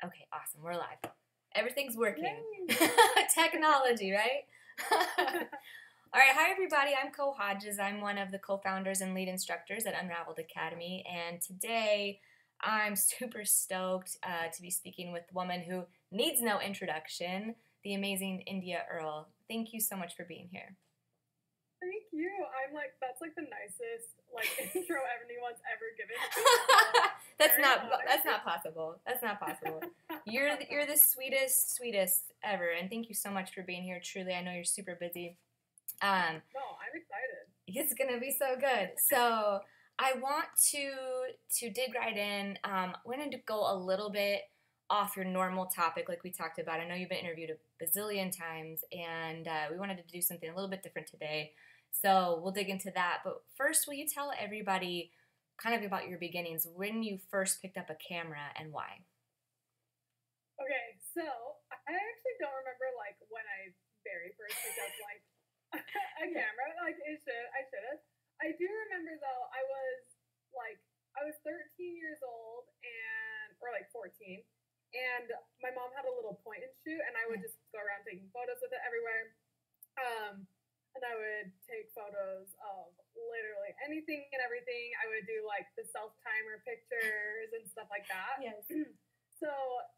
Okay, awesome. We're live. Everything's working. Yay. Technology, right? All right, hi everybody. I'm Co Hodges. I'm one of the co-founders and lead instructors at Unraveled Academy, and today I'm super stoked to be speaking with a woman who needs no introduction, the amazing India Earl. Thank you so much for being here. Thank you. That's like the nicest intro anyone's ever given. That's not possible. That's not possible. You're the sweetest ever, and thank you so much for being here. Truly, I know you're super busy. No, I'm excited. It's gonna be so good. So I want to dig right in. We're gonna go a little bit off your normal topic, like we talked about. I know you've been interviewed a bazillion times, and we wanted to do something a little bit different today. So we'll dig into that. But first, will you tell everybody kind of about your beginnings, when you first picked up a camera and why? Okay, so I actually don't remember when I very first picked up a camera. I should have. I do remember though. I was 13 years old or 14, and my mom had a little point and shoot, and I would just go around taking photos with it everywhere. And I would take photos of literally anything and everything. I would do the self-timer pictures and stuff like that. Yes. So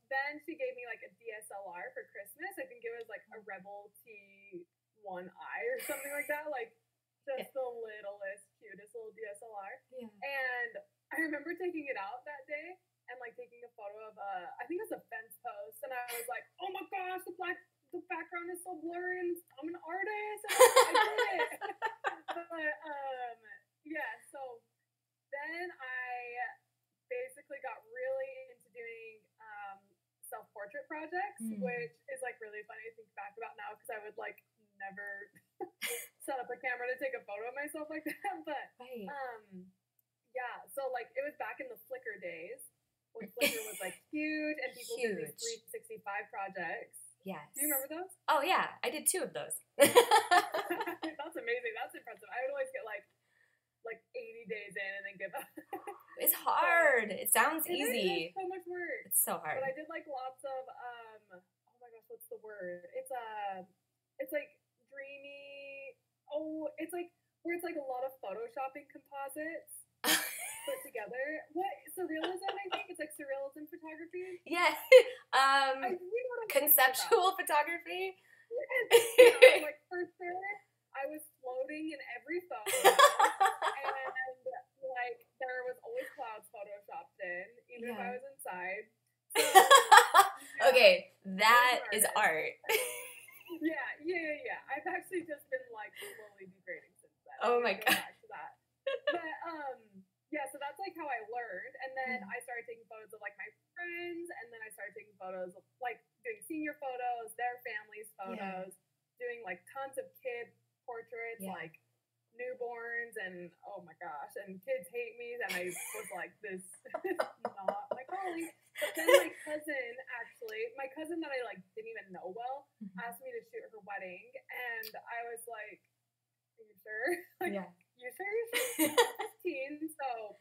then she gave me a DSLR for Christmas. I think it was a Rebel T1i or something like that. Just the littlest, cutest little DSLR. Yeah. And I remember taking it out that day and taking a photo of I think it was a fence post. And I was like, oh my gosh, the background is so blurry and I'm an artist. And I did it. But yeah, so then I basically got really into doing self-portrait projects, which is really funny to think back about now because I would never set up a camera to take a photo of myself like that. But right. yeah, so it was back in the Flickr days when Flickr was huge and people did these 365 projects. Yes. Do you remember those? Oh yeah, I did 2 of those. That's amazing. That's impressive. I would always get 80 days in and then give up. It's hard. It sounds easy. It's so much work. It's so hard. But I did lots of oh my gosh, what's the word? It's dreamy. Oh, it's where it's a lot of photoshopping composites put together. What surrealism? I think it's surrealism photography. Yeah. Conceptual photography. Yeah, for sure, I was floating in every photo, and there was always clouds photoshopped in, even if I was inside. So, yeah, okay, that is art. Yeah. I've actually just been slowly degrading since then. Oh my god. Back to that. But yeah, so that's how I learned, and then I started taking photos of my friends, and then I started taking photos of doing senior photos, their families' photos, doing tons of kid portraits, newborns, and oh my gosh, and kids hate me, and I was this is not my calling. But then my cousin that I didn't even know well, asked me to shoot her wedding, and I was like, are you sure? You sure you're 15? So,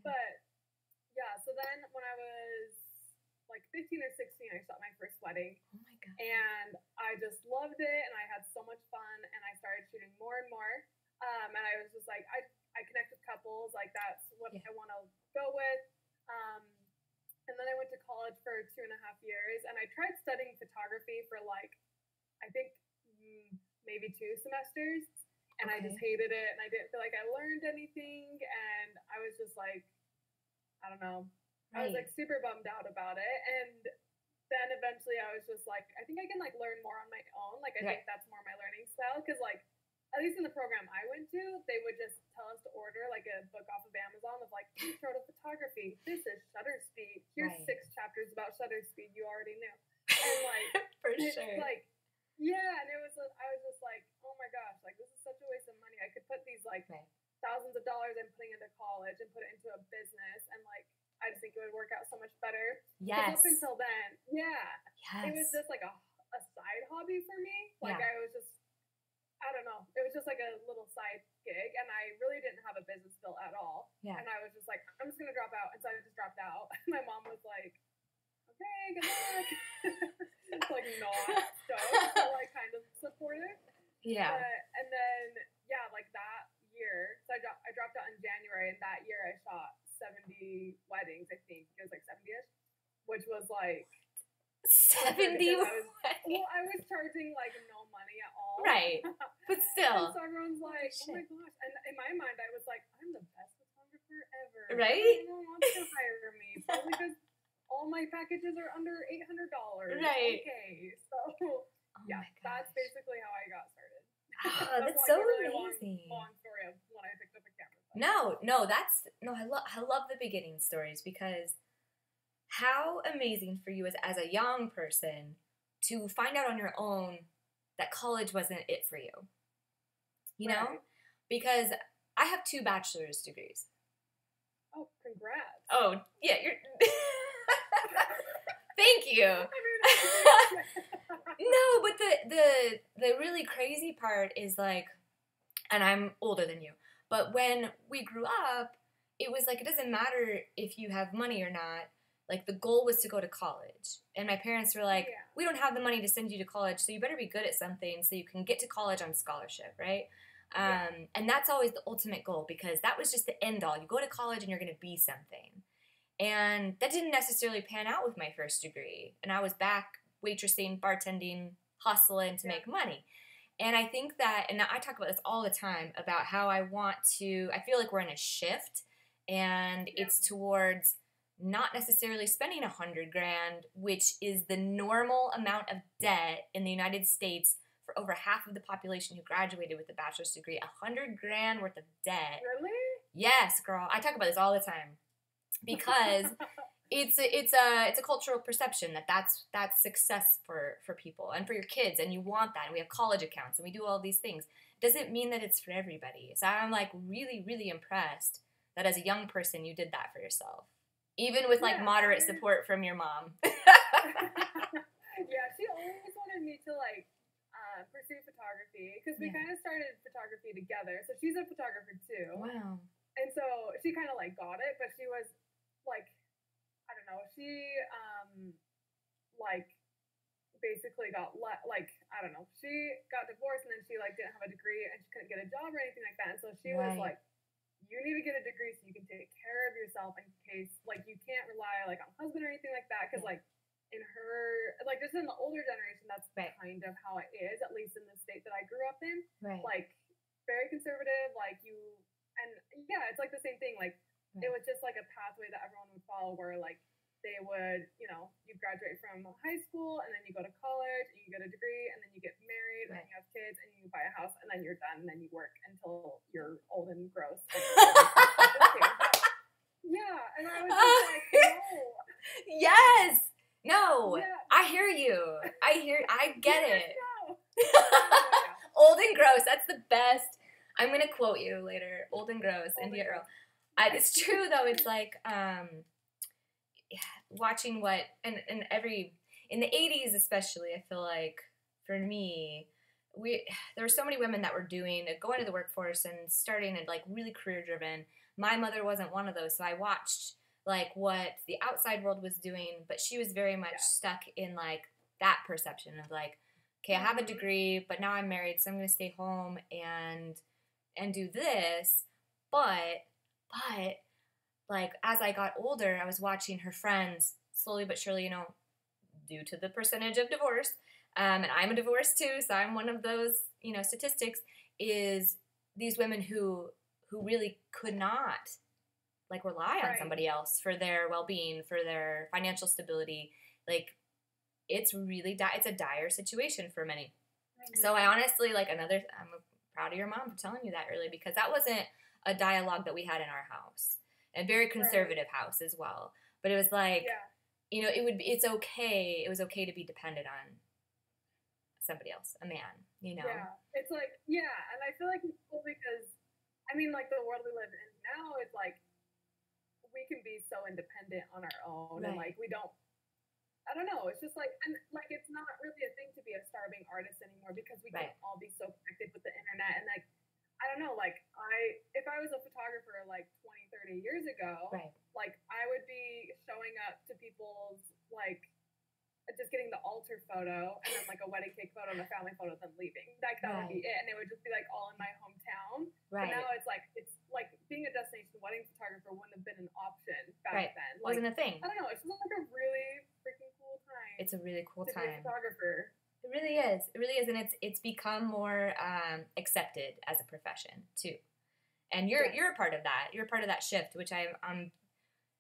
but yeah, so then when I was 15 or 16, I shot my first wedding. Oh my god. And I just loved it, and I had so much fun, and I started shooting more and more. And I was just I connect with couples, that's what I want to go with. And then I went to college for 2.5 years, and I tried studying photography for I think maybe 2 semesters, and I just hated it, and I didn't feel like I learned anything, and I was just I don't know. I was super bummed out about it, and then eventually I was just I think I can learn more on my own. I think that's more my learning style, because at least in the program I went to, they would just tell us to order a book off of Amazon of intro to photography. This is shutter speed. Here's 6 chapters about shutter speed you already knew. And for sure. Yeah, and it was I was just oh my gosh, this is such a waste of money. I could put these thousands of dollars I'm putting into college and put it into a business, and I just think it would work out so much better. Yes. Up until then, it was just a side hobby for me. I was just, I don't know. It was just a little side gig, and I really didn't have a business built at all. Yeah. And I was just I'm just going to drop out. And so I just dropped out. My mom was like, okay, good luck. Like not stoked, but like kind of supportive. Yeah. And then like that year, so I dropped out in January, and that year I shot 70 weddings. I think it was like 70ish, which was like 70. I was charging like no money at all. Right. But still. And so everyone's like, oh my gosh. And in my mind, I was like, I'm the best photographer ever. Right? No one wants to hire me. Probably because all my packages are under $800. Right. Okay. So, that's basically how I got started. Oh, that's so really amazing. Long story of when I picked up a camera. I love the beginning stories, because how amazing for you as a young person to find out on your own that college wasn't it for you. You know? Because I have 2 bachelor's degrees. Oh, congrats. Oh, yeah, you're... Thank you. No, but the really crazy part is like, and I'm older than you, but when we grew up, it was like, it doesn't matter if you have money or not. Like, the goal was to go to college. And my parents were like, we don't have the money to send you to college, so you better be good at something so you can get to college on scholarship, right? And that's always the ultimate goal, because that was just the end all. You go to college and you're going to be something. And that didn't necessarily pan out with my first degree. And I was back waitressing, bartending, hustling to make money. And I think that, and I talk about this all the time, about how I feel like we're in a shift, and it's towards not necessarily spending $100,000, which is the normal amount of debt in the United States for over half of the population who graduated with a bachelor's degree. $100,000 worth of debt. Really? Yes, girl. I talk about this all the time, because it's a cultural perception that's success for people and for your kids, and you want that. And we have college accounts, and we do all these things. Doesn't mean that it's for everybody. So I'm like really, really impressed that as a young person you did that for yourself. Even with like moderate support from your mom. Yeah, she always wanted me to like pursue photography, because we kind of started photography together. So she's a photographer too. Wow. And so she kind of like got it, but she was like, I don't know, she like basically got I don't know, she got divorced, and then she like didn't have a degree, and she couldn't get a job or anything like that. And so she was like, you need to get a degree so you can take care of yourself in case, like, you can't rely, like, on husband or anything like that, because, like, in her, like, just in the older generation, that's kind of how it is, at least in the state that I grew up in. Like, very conservative, like, and, it's, like, the same thing, like, it was just, like, a pathway that everyone would follow, where, like, they would, you graduate from high school, and then you go to college, and you get a degree, and then you get married, and you have kids, and you buy a house, and then you're done, and then you work until you're old and gross. And I was just like, no. Yes. No. I hear you. I get it. No. Old and gross. That's the best. I'm going to quote you later. Old and gross, India Earl. It's true, though. It's like, watching what, and in the 80s especially, I feel like for me, there were so many women that were going to the workforce and starting and like really career driven. My mother wasn't one of those, so I watched like what the outside world was doing, but she was very much stuck in like that perception of like, okay, I have a degree, but now I'm married, so I'm going to stay home and do this, but like, as I got older, I was watching her friends slowly but surely, due to the percentage of divorce, and I'm a divorce too, so I'm one of those, statistics, is these women who really could not, like, rely on somebody else for their well-being, for their financial stability. Like, it's really, it's a dire situation for many. Mm-hmm. So I honestly, I'm proud of your mom for telling you that early, because that wasn't a dialogue that we had in our house. A very conservative house as well. But it was like, it was okay to be dependent on somebody else, a man, Yeah, it's like, and I feel like it's cool because, I mean, like, the world we live in now, it's like, we can be so independent on our own, and, like, we don't, I don't know, it's just like, and, like, it's not really a thing to be a starving artist anymore, because we can all be so connected with the internet, and, like, I don't know, like, if I was a photographer, like, 20, 30 years ago, like, I would be showing up to people's, like, just getting the altar photo and then like a wedding cake photo and a family photo, then leaving. Like that would be it, and it would just be like all in my hometown. Right. But now it's like being a destination wedding photographer wouldn't have been an option back then. Like, wasn't a thing. I don't know. It's just like a really freaking cool time. It's a really cool to time. be a photographer. It really is. It really is, and it's become more accepted as a profession too. And you're a part of that. You're a part of that shift, which I'm.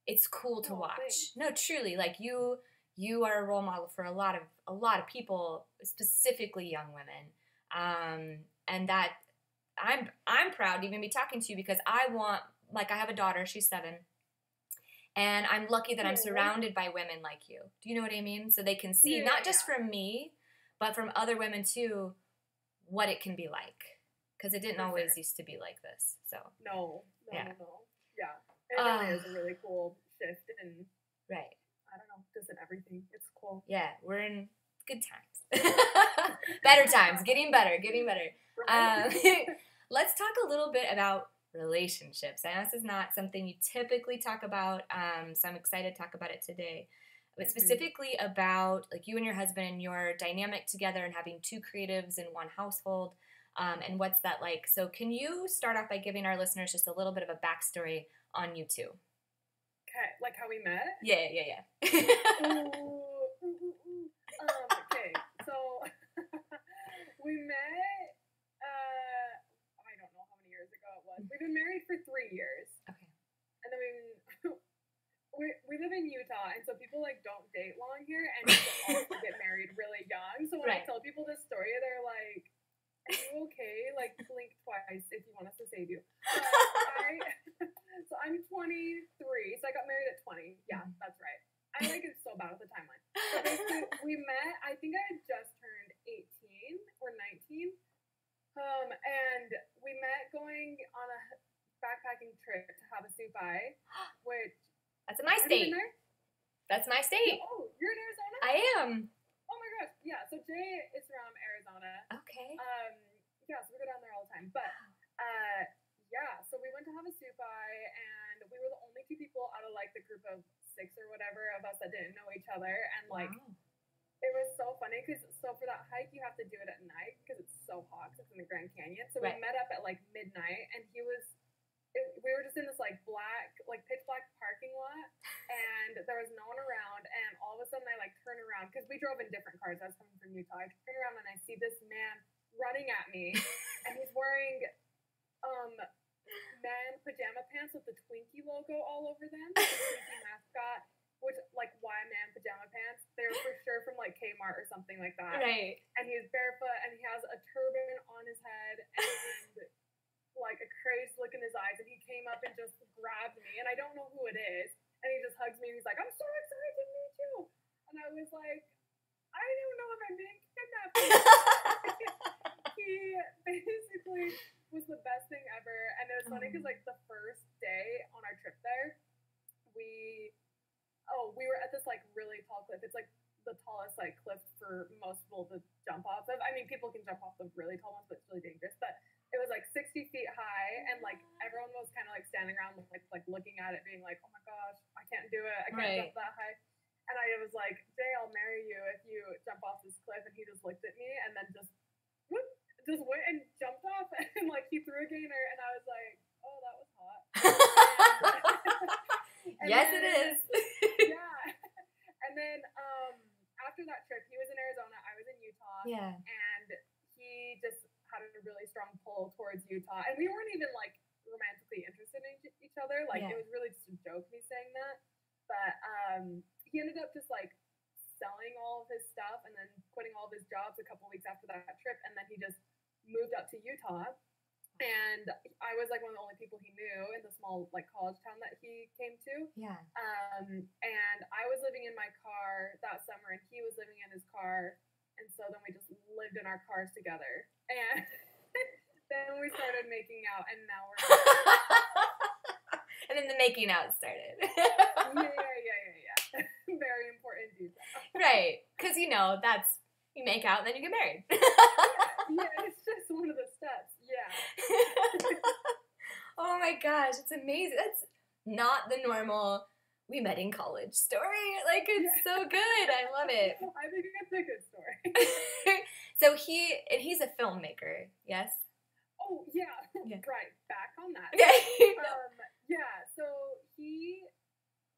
It's cool to watch. Thanks. No, truly, like you are a role model for a lot of people, specifically young women, and that I'm proud to even be talking to you because I have a daughter. She's 7. And I'm lucky that I'm surrounded by women like you. Do you know what I mean? So they can see, not just from me, but from other women too, what it can be like. Because it didn't always used to be like this. So No. Yeah. It really is a really cool shift in, right. I don't know, just in everything. It's cool. Yeah, we're in good times. Better times. Getting better. Right. Let's talk a little bit about relationships. I know this is not something you typically talk about, so I'm excited to talk about it today. But specifically about like you and your husband and your dynamic together and having 2 creatives in one household, and what's that like? So can you start off by giving our listeners just a little bit of a backstory on you 2? Okay, like how we met? Yeah. Okay, so we met, I don't know how many years ago it was. We've been married for 3 years. Okay. And then we live in Utah, and so people like don't date long here, and people also get married really young. So when I tell people this story, they're like, "Are you okay? Like, blink twice if you want us to save you." So I'm 23, so I got married at 20. Yeah, that's right. I like it so bad with the timeline. So basically, we met, I think I had just turned 18 or 19. And we met going on a backpacking trip to Havasupai, which... That's my state. That's my state. Oh, you're in Arizona? I am. Oh my gosh. Yeah, so Jay is from Arizona. Okay. Yeah, so we go down there all the time. But, yeah, so we went to Havasupai, and we were the only 2 people out of, like, the group of 6 or whatever of us that didn't know each other. And, like, it was so funny because, so for that hike, you have to do it at night because it's so hot because it's in the Grand Canyon. So we met up at, like, midnight, and we were just in this, like, pitch black parking lot, and there was no one around, and all of a sudden I, like, turn around, because we drove in different cars. I was coming from Utah. I turn around, and I see this man running at me, and he's wearing man pajama pants with the Twinkie logo all over them, the Twinkie mascot, which, like, why man pajama pants? They were for sure from, like, Kmart or something like that. Right. And he's barefoot, and he has a turban on his head, and like a crazed look in his eyes, and he came up and just grabbed me, and I don't know who it is, and he just hugs me, and he's like, "I'm so excited to meet you," and I was like, I don't know if I'm being kidnapped. He basically was the best thing ever, and it was funny because like the first day on our trip there, we were at this like really tall cliff. It's like the tallest like cliff for most people to jump off of. I mean, people can jump off the really tall ones, but it's really dangerous. But it was like 60 feet high, and like everyone was kind of like standing around like looking at it, being like, "Oh my gosh, I can't do it. I can't jump that high." And I was like, "Jay, I'll marry you if you jump off this cliff." And he just looked at me and then just went and jumped off, and like he threw a gainer, and I was like, "Oh, that was hot." Yes, it is. Yeah. And then after that trip, he was in Arizona, I was in Utah. Yeah. And he just had a really strong pull towards Utah, and we weren't even like romantically interested in each other. Like it was really just a joke me saying that. But he ended up just like selling all of his stuff and then quitting all of his jobs a couple weeks after that trip, and then he just moved up to Utah. And I was like one of the only people he knew in the small like college town that he came to. Yeah. And I was living in my car that summer, and he was living in his car. And so then we just lived in our cars together. And then we started making out, and now we're And then the making out started. Yeah. Very important detail. Right. Because, you make out and then you get married. Yeah, it's just one of the steps. Yeah. Oh my gosh, it's amazing. That's not the normal we met in college story. Like, it's so good. I love it. I think it's a good story. So he's a filmmaker, yes? Oh, yeah. Right. Back on that. Yeah. So he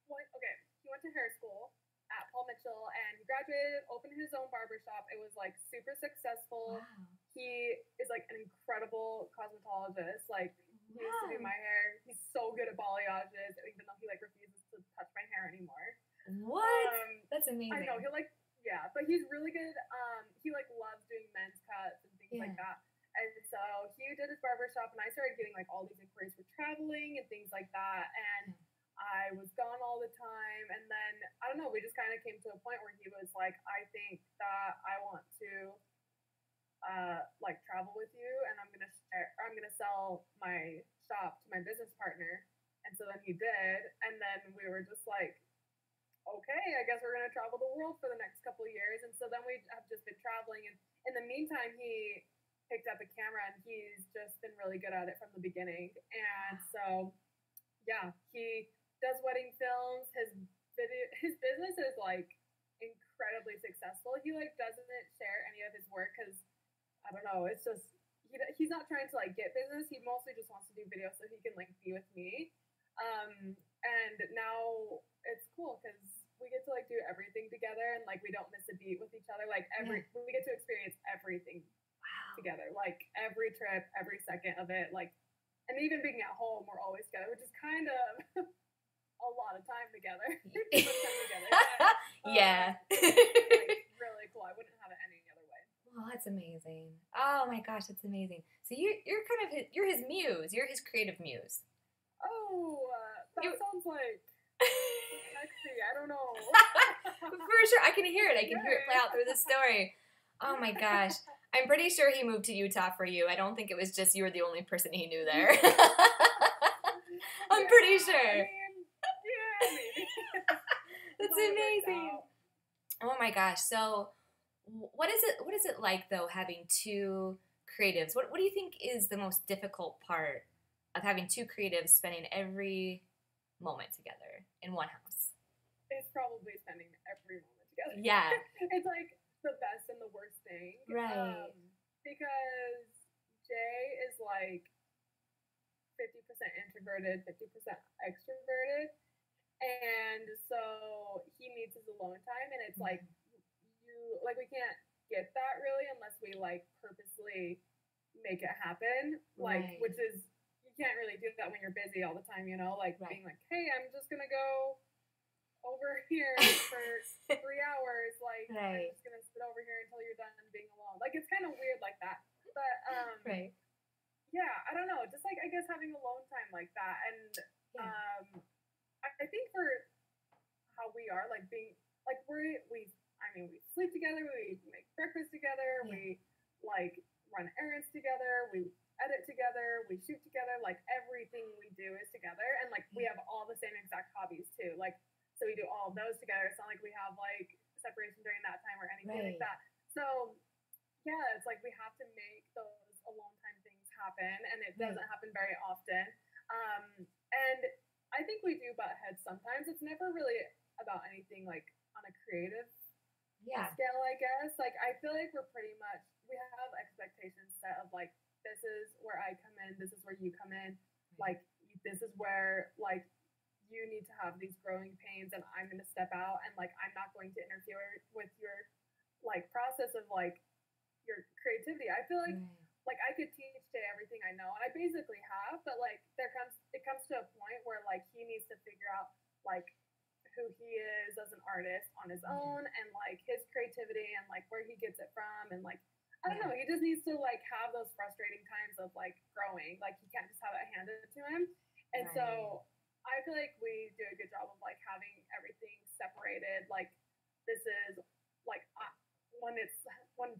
went to hair school at Paul Mitchell, and he graduated, opened his own barbershop. It was, like, super successful. Wow. He is, like, an incredible cosmetologist. Like, he used to do my hair. He's so good at balayages, even though he, like, refuses to touch my hair anymore. What? That's amazing. I know. But he's really good. He, like, loves doing men's cuts and things like that. And so he did his barbershop, and I started getting, like, all these inquiries for traveling and things like that. And I was gone all the time. And then, I don't know, we just kind of came to a point where he was like, I think that I want to, like, travel with you, and I'm going to sell my shop to my business partner. And so then he did. And then we were just like, okay, I guess we're going to travel the world for the next couple of years. And so then we have just been traveling. And in the meantime, he picked up a camera, and he's just been really good at it from the beginning. And so, yeah, he does wedding films. His business is, like, incredibly successful. He, like, doesn't share any of his work because, I don't know, it's just, he's not trying to, like, get business. He mostly just wants to do videos so he can, like, be with me. And now it's cool because we get to, like, do everything together, and, like, we don't miss a beat with each other. Like, we get to experience everything together. Like, every trip, every second of it. Like, and even being at home, we're always together, which is kind of a lot of time together. Yeah. Like, really cool. I wouldn't have it any other way. Oh, that's amazing. Oh my gosh, that's amazing. So you're kind of you're his muse. You're his creative muse. Oh, that sounds like sexy. I don't know. For sure, I can hear it. I can hear it play out through the story. Oh my gosh. I'm pretty sure he moved to Utah for you. I don't think it was just you were the only person he knew there. I'm pretty sure. Maybe. That's amazing. Oh my gosh. So what is it like though having two creatives? What do you think is the most difficult part of having two creatives spending every moment together in one house? It's probably spending every moment together. Yeah. It's like the best and the worst thing. Right. Because Jay is like 50% introverted, 50% extroverted. And so he needs his alone time, and it's like we can't get that really unless we, like, purposely make it happen. Like, which is, you can't really do that when you're busy all the time, you know, like being like, hey, I'm just gonna go over here for 3 hours, like, I'm just gonna sit over here until you're done being alone. Like, it's kind of weird like that. But yeah, I don't know, just, like, I guess having alone time like that. And I think for how we are, like, being, like, we sleep together, we make breakfast together, we, like, run errands together, we edit together, we shoot together, like, everything we do is together. And, like, we have all the same exact hobbies too, like, so we do all of those together. It's not like we have, like, separation during that time or anything like that. So yeah, it's like we have to make those alone time things happen, and it doesn't happen very often. And I think we do butt heads sometimes. It's never really about anything, like, on a creative scale, I guess. Like, I feel like we have expectations set of, like, this is where I come in, this is where you come in, like, this is where, like, you need to have these growing pains, and I'm going to step out, and, like, I'm not going to interfere with your, like, process of, like, your creativity. I feel like I could teach Jay everything I know, and I basically have, but, like, it comes to a point where, like, he needs to figure out, like, who he is as an artist on his own, and, like, his creativity, and, like, where he gets it from, and, like, I don't know, he just needs to, like, have those frustrating times of, like, growing. Like, he can't just have it handed to him. And so I feel like we do a good job of, like, having everything separated. Like, this is, like, when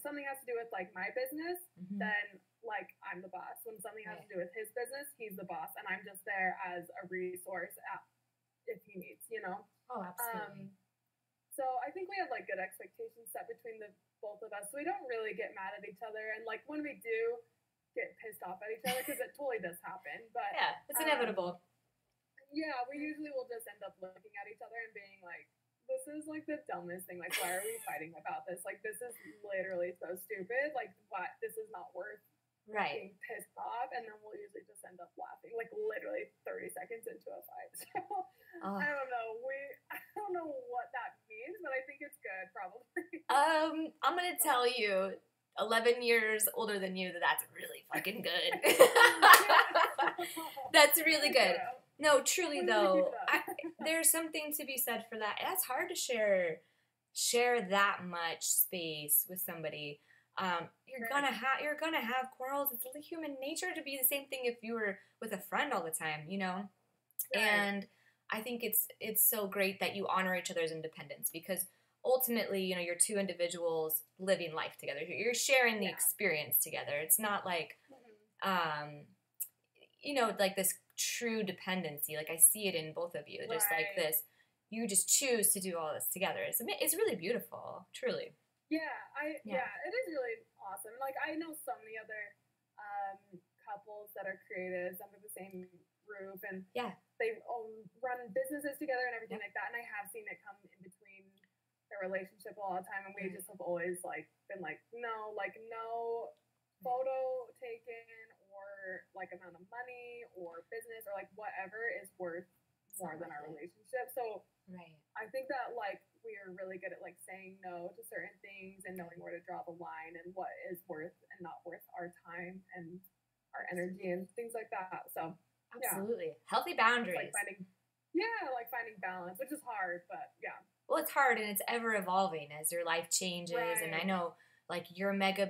something has to do with, like, my business, then, like, I'm the boss. When something has to do with his business, he's the boss, and I'm just there as a resource if he needs, you know? Oh, absolutely. So I think we have, like, good expectations set between the both of us. So we don't really get mad at each other. And, like, when we do get pissed off at each other, because it totally does happen. But yeah, it's inevitable. yeah, we usually will just end up looking at each other and being like, this is like the dumbest thing. Like, why are we fighting about this? Like, this is literally so stupid. Like, what? This is not worth Right. being pissed off. And then we'll usually just end up laughing, like, literally 30 seconds into a fight. So, Oh. I don't know. I don't know what that means, but I think it's good, probably. I'm gonna tell you, 11 years older than you, that's really fucking good. That's really good. No, truly though, there's something to be said for that. That's hard to share that much space with somebody. You're gonna have quarrels. It's like human nature to be the same thing if you were with a friend all the time, you know. Right. And I think it's so great that you honor each other's independence, because ultimately, you know, you're two individuals living life together. You're sharing the experience together. It's not like, you know, like this true dependency. Like, I see it in both of you, just like this. You just choose to do all this together. It's really beautiful, truly. Yeah, it is really awesome. Like, I know so many other couples that are creatives under the same roof, and they run businesses together and everything like that. And I have seen it come in between their relationship all the time, and we just have always like been like, no photo taken or like amount of money or business or like whatever is worth more than our relationship. So I think that like we are really good at like saying no to certain things and knowing where to draw the line and what is worth and not worth our time and our energy and things like that. So absolutely, healthy boundaries. Like finding balance, which is hard, but yeah. Well, it's hard, and it's ever evolving as your life changes. And I know, like, you're mega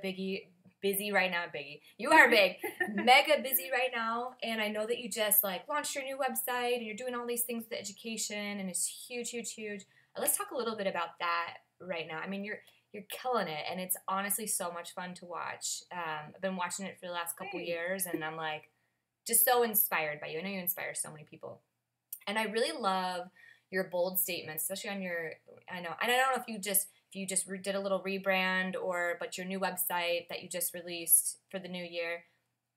busy right now, Biggie. You are big, mega busy right now. And I know that you just like launched your new website and you're doing all these things with education, and it's huge, huge, huge. Let's talk a little bit about that right now. I mean, you're killing it, and it's honestly so much fun to watch. I've been watching it for the last couple years, and I'm like just so inspired by you. I know you inspire so many people, and I really love your bold statements, especially on your. I know, and I don't know if you just did a little rebrand but your new website that you just released for the new year,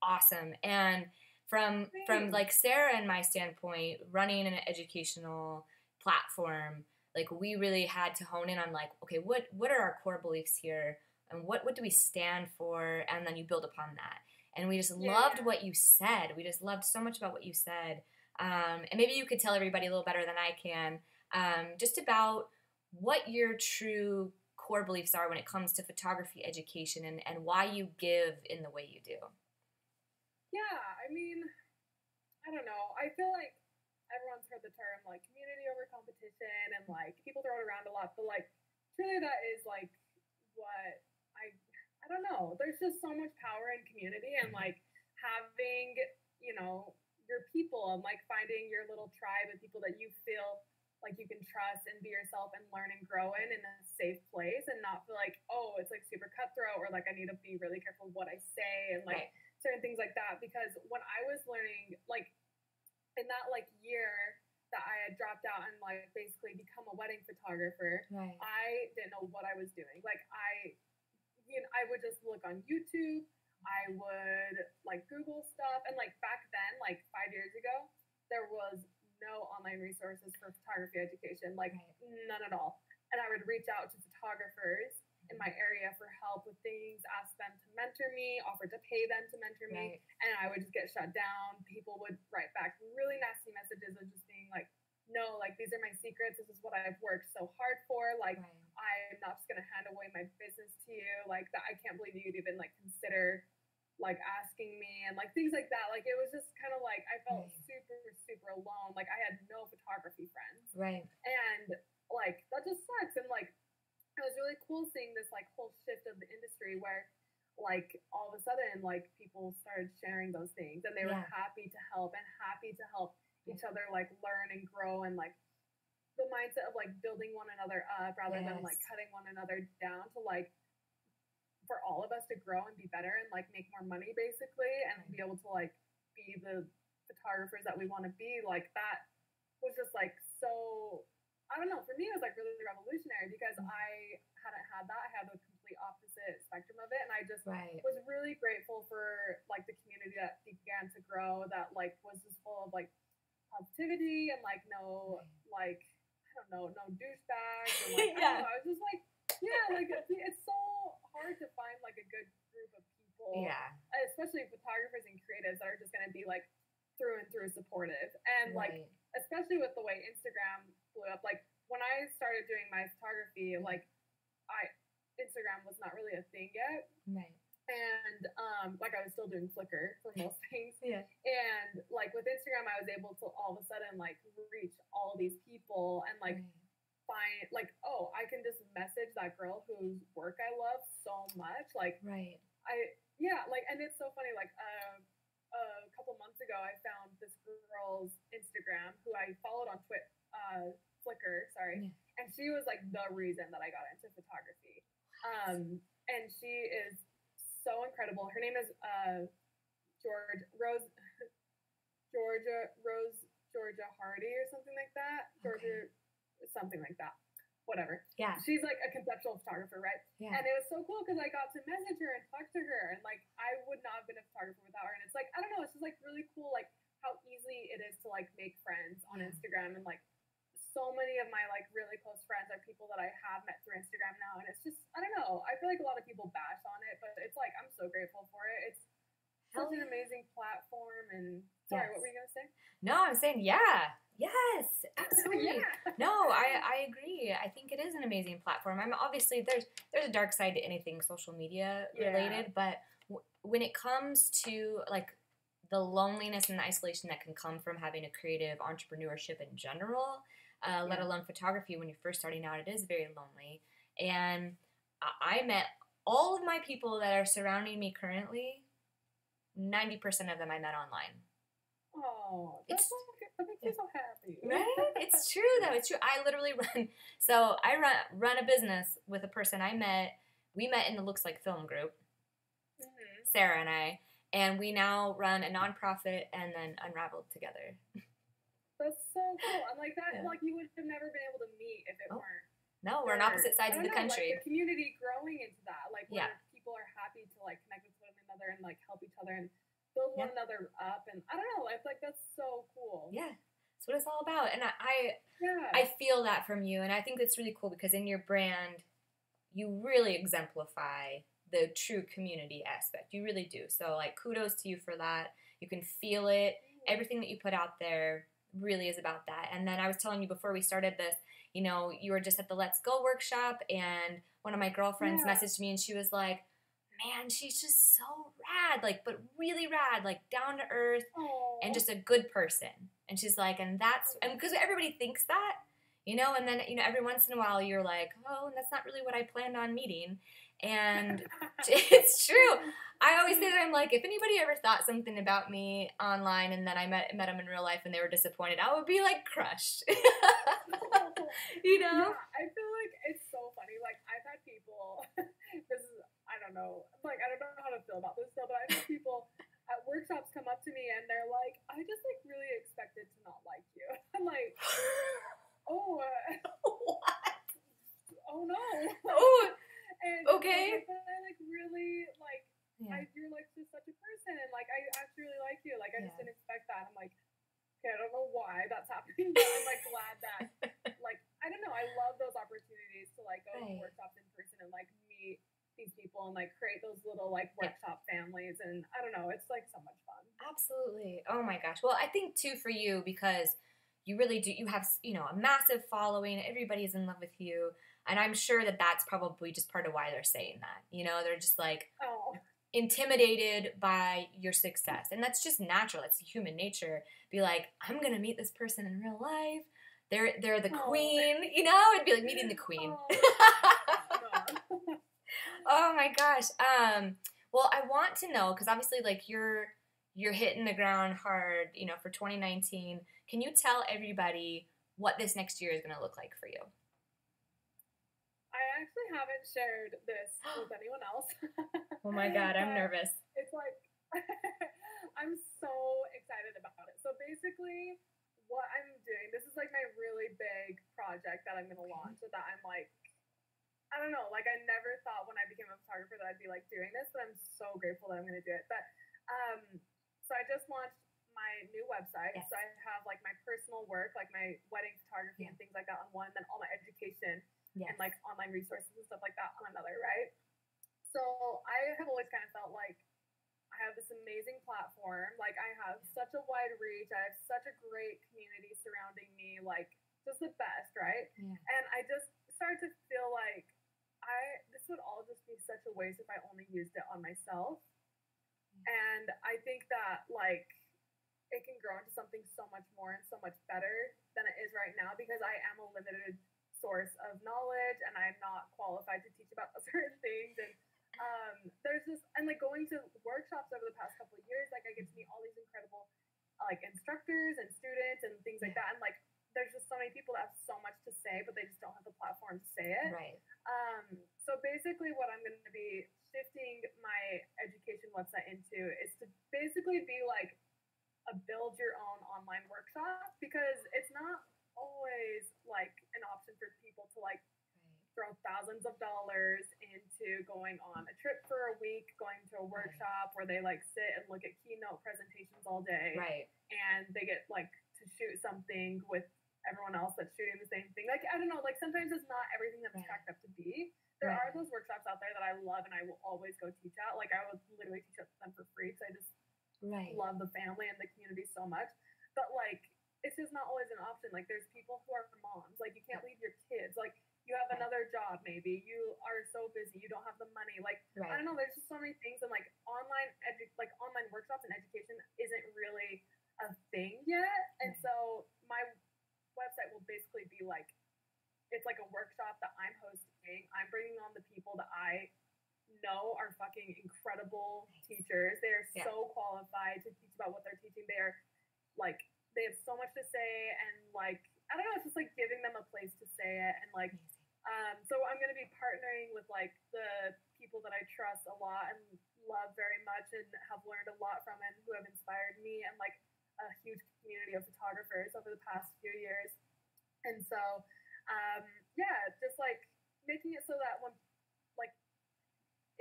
awesome. And from like Sarah and my standpoint, running an educational platform, like we really had to hone in on like, okay, what are our core beliefs here, and what do we stand for, and then you build upon that. And we just loved what you said. We just loved so much about what you said. And maybe you could tell everybody a little better than I can, just about what your true core beliefs are when it comes to photography education, and why you give in the way you do. Yeah, I mean, I don't know. I feel like everyone's heard the term like community over competition, and like people throw it around a lot, but like truly that is like what I don't know. There's just so much power in community, and like having, you know, your people, and like finding your little tribe of people that you feel like you can trust and be yourself and learn and grow in a safe place, and not feel like, oh, it's like super cutthroat, or like I need to be really careful what I say, and like certain things like that. Because when I was learning, like in that like year that I had dropped out and like basically become a wedding photographer, I didn't know what I was doing. Like I would just look on YouTube. I would like Google stuff, and like back then, like 5 years ago, there was no online resources for photography education, like none at all. And I would reach out to photographers in my area for help with things, ask them to mentor me, offer to pay them to mentor me, and I would just get shut down. People would write back really nasty messages of just being like, no, like these are my secrets. This is what I've worked so hard for. Like I'm not just gonna hand away my business to you. Like that, I can't believe you'd even like consider like asking me, and like things like that. Like it was just kind of like I felt super alone. Like I had no photography friends. And like that just sucks. And like it was really cool seeing this like whole shift of the industry where like all of a sudden like people started sharing those things, and they were happy to help each other like learn and grow, and like the mindset of like building one another up rather than like cutting one another down, to like for all of us to grow and be better and like make more money basically, and be able to like be the photographers that we want to be. Like that was just like so, I don't know, for me it was like really revolutionary, because I hadn't had that. I had the complete opposite spectrum of it, and I just was really grateful for like the community that began to grow, that like was just full of like positivity photography, like Instagram was not really a thing yet. Right. And like I was still doing Flickr for most things. Yeah. And like with Instagram, I was able to all of a sudden like reach all these people and like find like, oh, I can just message that girl whose work I love so much. Like Right. like, and it's so funny, like a couple months ago I found this girl's Instagram who I followed on Flickr, sorry. Yeah. And she was like the reason that I got into photography. And she is so incredible. Her name is Georgia Hardy or something like that. Something like that. Whatever. Yeah. She's like a conceptual photographer, right? Yeah. And it was so cool because I got to message her and talk to her, and like I would not have been a photographer without her. And it's like, I don't know, it's just like really cool, like how easy it is to like make friends on Instagram. And like so many of my like really close friends are people that I have met through Instagram now. And it's just, I don't know, I feel like a lot of people bash on it, but it's like I'm so grateful for it. It's such an amazing platform. And sorry, what were you gonna say? No, I'm saying yes, absolutely. No, I agree. I think it is an amazing platform. I'm obviously there's a dark side to anything social media related, but when it comes to like the loneliness and the isolation that can come from having a creative entrepreneurship in general, let alone photography, when you're first starting out, it is very lonely. And I met all of my people that are surrounding me currently. 90% of them I met online. Oh, that makes me so happy. Right? It's true, though. It's true. I literally run a business with a person I met. We met in the Looks Like Film group, Sarah and I, and we now run a nonprofit and then Unraveled together. That's so cool. I'm like that. Like you would have never been able to meet if it weren't. No, we're on opposite sides of the country. Like the community growing into that, like where people are happy to like connect with one another and like help each other and build one another up, and I don't know, it's like that's so cool. Yeah, that's what it's all about, and I feel that from you, and I think that's really cool because in your brand, you really exemplify the true community aspect. You really do. So like, kudos to you for that. You can feel it. Everything that you put out there really is about that. And then I was telling you before we started this, you know, you were just at the Let's Go workshop, and one of my girlfriends messaged me, and she was like, man, she's just so rad, like, but really rad, like down to earth and just a good person. And she's like, and because everybody thinks that, you know, and then, you know, every once in a while you're like, oh, and that's not really what I planned on meeting. And it's true. I always say that I'm like, if anybody ever thought something about me online and then I met them in real life and they were disappointed, I would be like crushed. You know? Yeah, I feel like it's so funny. Like I've had people, I don't know how to feel about this still, but I've had people at workshops come up to me and they're like, I just like really expected to not like you. I'm like, what? Oh no. And okay. But I like really like, you're like just such a person, and like I actually really like you. Like I just didn't expect that. I'm like, okay, I don't know why that's happening, but I'm like glad that like I don't know. I love those opportunities to like go to workshops in person and like meet these people and like create those little like workshop families, and I don't know. It's like so much fun. Absolutely. Oh my gosh. Well, I think too for you because you really do. You have, you know, a massive following. Everybody's in love with you. And I'm sure that that's probably just part of why they're saying that. You know, they're just like intimidated by your success. And that's just natural. It's human nature. Be like, I'm going to meet this person in real life. They're the queen, you know? It'd be like meeting the queen. Oh my gosh. Well, I want to know, because obviously like you're hitting the ground hard, you know, for 2019. Can you tell everybody what this next year is going to look like for you? I actually haven't shared this with anyone else. Oh my God, I'm nervous. It's like, I'm so excited about it. So basically, what I'm doing, this is like my really big project that I'm going to launch, that I'm like, I don't know, like I never thought when I became a photographer that I'd be like doing this, but I'm so grateful that I'm going to do it. But, so I just launched my new website. So I have like my personal work, like my wedding photography and things like that on one, and then all my education and like online resources and stuff like that on another, right? So I have always kind of felt like I have this amazing platform. Like I have such a wide reach. I have such a great community surrounding me, like just the best, right? And I just started to feel like this would all just be such a waste if I only used it on myself. And I think that like it can grow into something so much more and so much better than it is right now, because I am a limited source of knowledge and I'm not qualified to teach about certain things. And there's just, and like going to workshops over the past couple of years, like I get to meet all these incredible like instructors and students and things like that. And like there's just so many people that have so much to say, but they just don't have the platform to say it. Right. So basically what I'm going to be shifting my education website into is to basically be like a build your own online workshop, because it's not always like an option for people to like throw thousands of dollars into going on a trip for a week, going to a workshop where they like sit and look at keynote presentations all day, and they get like to shoot something with everyone else that's shooting the same thing. Like, I don't know, like sometimes it's not everything that's cracked up to be. There are those workshops out there that I love and I will always go teach at. Like I would literally teach at them for free because I just love the family and the community so much. But like, it's just not always an option. Like there's people who are moms, like you can't leave your kids. Like you have another job, maybe you are so busy, you don't have the money. Like, I don't know, there's just so many things. And like online workshops and education isn't really a thing yet. And so my website will basically be like, it's like a workshop that I'm hosting. I'm bringing on the people that I know are fucking incredible teachers. They're so qualified to teach about what they're teaching. They're like, they have so much to say, and like, I don't know, it's just like giving them a place to say it. And like, so I'm going to be partnering with like the people that I trust a lot and love very much and have learned a lot from, and who have inspired me, and like a huge community of photographers over the past few years. And so, just like making it so that when, like,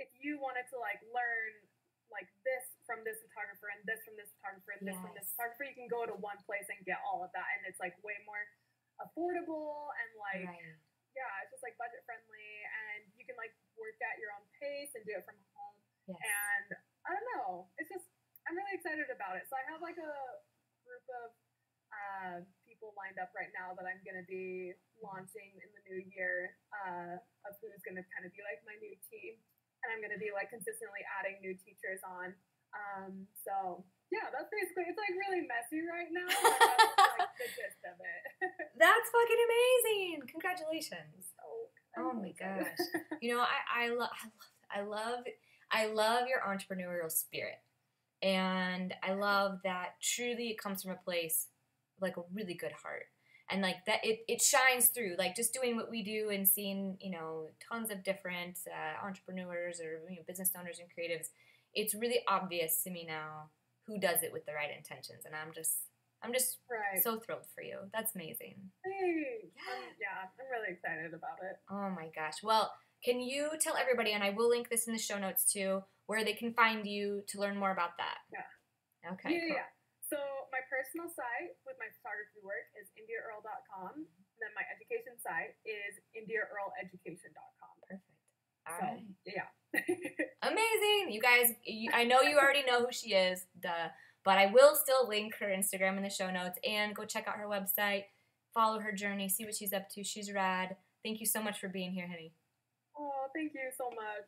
if you wanted to like learn like this from this photographer and this from this photographer and this from this photographer, you can go to one place and get all of that, and it's like way more affordable and like it's just like budget friendly, and you can like work at your own pace and do it from home. And I don't know, it's just, I'm really excited about it. So I have like a group of people lined up right now that I'm going to be launching in the new year, of who's going to kind of be like my new team. And I'm going to be like consistently adding new teachers on. So yeah, that's basically, it's like really messy right now, but that's like the gist of it. That's fucking amazing. Congratulations. Oh my gosh. You know, I love your entrepreneurial spirit. And I love that truly it comes from a place like a really good heart. And like that it shines through, like just doing what we do and seeing, you know, tons of different entrepreneurs or, you know, business owners and creatives. It's really obvious to me now who does it with the right intentions. And I'm just so thrilled for you. That's amazing. Thanks. I'm really excited about it. Oh my gosh. Well, can you tell everybody, and I will link this in the show notes too, where they can find you to learn more about that? Yeah. Okay. Yeah, cool. yeah. So my personal site with my photography work is indiaearl.com. And then my education site is indiaearleducation.com. Perfect. All right. Yeah. Amazing. You guys, I know you already know who she is, but I will still link her Instagram in the show notes, and go check out her website, follow her journey, see what she's up to. She's rad. Thank you so much for being here, honey. Oh, thank you so much.